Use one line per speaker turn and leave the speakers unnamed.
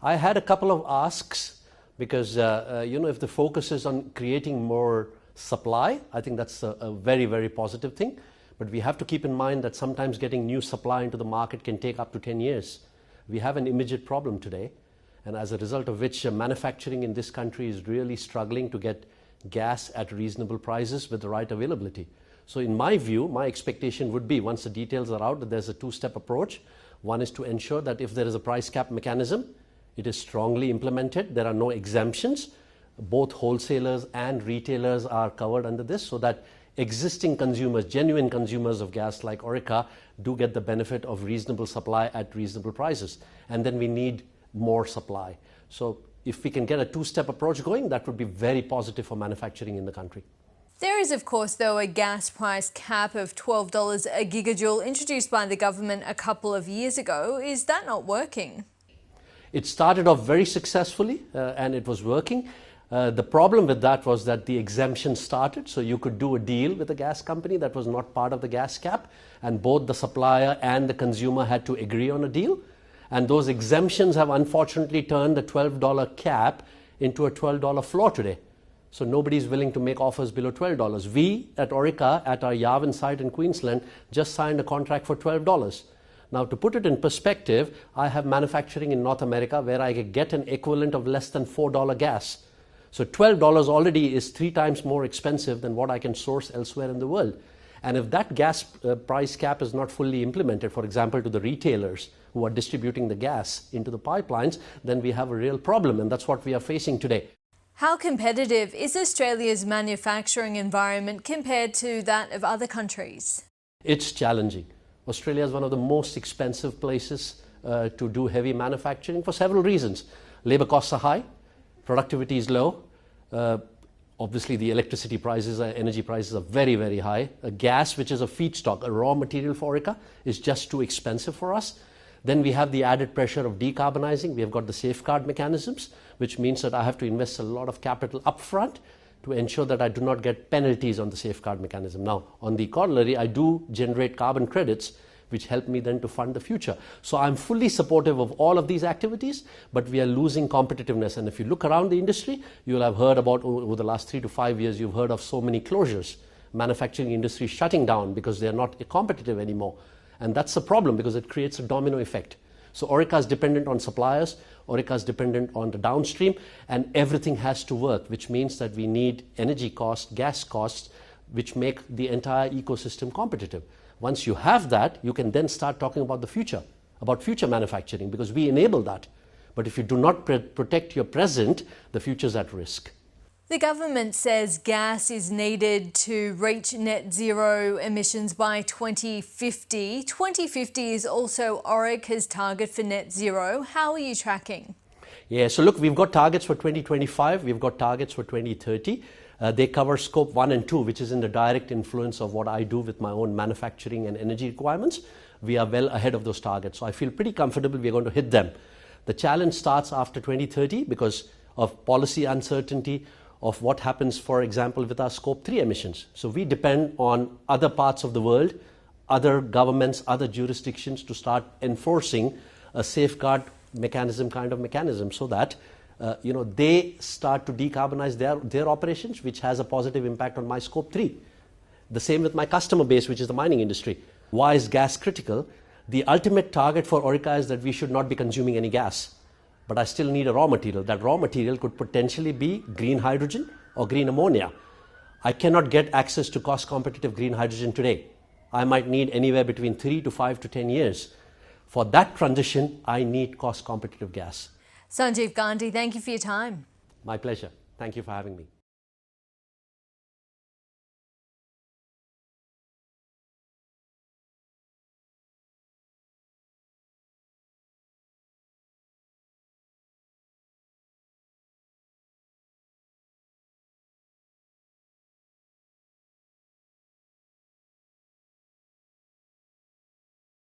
I had a couple of asks because, if the focus is on creating more supply, I think that's a very, very positive thing. But we have to keep in mind that sometimes getting new supply into the market can take up to 10 years. We have an immediate problem today, and as a result of which manufacturing in this country is really struggling to get gas at reasonable prices with the right availability. So in my view, my expectation would be, once the details are out, that there's a two-step approach. One is to ensure that if there is a price cap mechanism, it is strongly implemented. There are no exemptions. Both wholesalers and retailers are covered under this, so that existing consumers, genuine consumers of gas like Orica, do get the benefit of reasonable supply at reasonable prices. And then we need more supply. So if we can get a two-step approach going, that would be very positive for manufacturing in the country.
There is, of course, though, a gas price cap of $12 a gigajoule introduced by the government a couple of years ago. Is that not working?
It started off very successfully and it was working. The problem with that was that the exemption started, so you could do a deal with a gas company that was not part of the gas cap, and both the supplier and the consumer had to agree on a deal. And those exemptions have unfortunately turned the $12 cap into a $12 floor today. So nobody is willing to make offers below $12. We at Orica, at our Yarwun site in Queensland, just signed a contract for $12. Now, to put it in perspective, I have manufacturing in North America where I can get an equivalent of less than $4 gas. So $12 already is 3 times more expensive than what I can source elsewhere in the world. And if that gas price cap is not fully implemented, for example, to the retailers who are distributing the gas into the pipelines, then we have a real problem, and that's what we are facing today.
How competitive is Australia's manufacturing environment compared to that of other countries?
It's challenging. Australia is one of the most expensive places to do heavy manufacturing for several reasons. Labour costs are high, productivity is low, obviously the electricity prices, energy prices are very, very high. Gas, which is a feedstock, a raw material for Orica, is just too expensive for us. Then we have the added pressure of decarbonising. We have got the safeguard mechanisms, which means that I have to invest a lot of capital upfront to ensure that I do not get penalties on the safeguard mechanism. Now, on the corollary, I do generate carbon credits, which help me then to fund the future. So I'm fully supportive of all of these activities, but we are losing competitiveness. And if you look around the industry, you'll have heard about, over the last 3 to 5 years, you've heard of so many closures. Manufacturing industry shutting down because they're not competitive anymore. And that's a problem because it creates a domino effect. So Orica is dependent on suppliers, Orica is dependent on the downstream, and everything has to work, which means that we need energy costs, gas costs, which make the entire ecosystem competitive. Once you have that, you can then start talking about the future, about future manufacturing, because we enable that. But if you do not protect your present, the future is at risk.
The government says gas is needed to reach net zero emissions by 2050. 2050 is also Orica's target for net zero. How are you tracking?
Yeah, so look, we've got targets for 2025, we've got targets for 2030. They cover scope 1 and 2, which is in the direct influence of what I do with my own manufacturing and energy requirements. We are well ahead of those targets, so I feel pretty comfortable we're going to hit them. The challenge starts after 2030 because of policy uncertainty, of what happens, for example, with our scope 3 emissions. So we depend on other parts of the world, other governments, other jurisdictions to start enforcing a safeguard mechanism so that they start to decarbonize their operations, which has a positive impact on my scope 3. The same with my customer base, which is the mining industry. Why is gas critical? The ultimate target for Orica is that we should not be consuming any gas. But I still need a raw material. That raw material could potentially be green hydrogen or green ammonia. I cannot get access to cost-competitive green hydrogen today. I might need anywhere between 3 to 5 to 10 years. For that transition, I need cost-competitive gas.
Sanjeev Gandhi, thank you for your time.
My pleasure. Thank you for having me.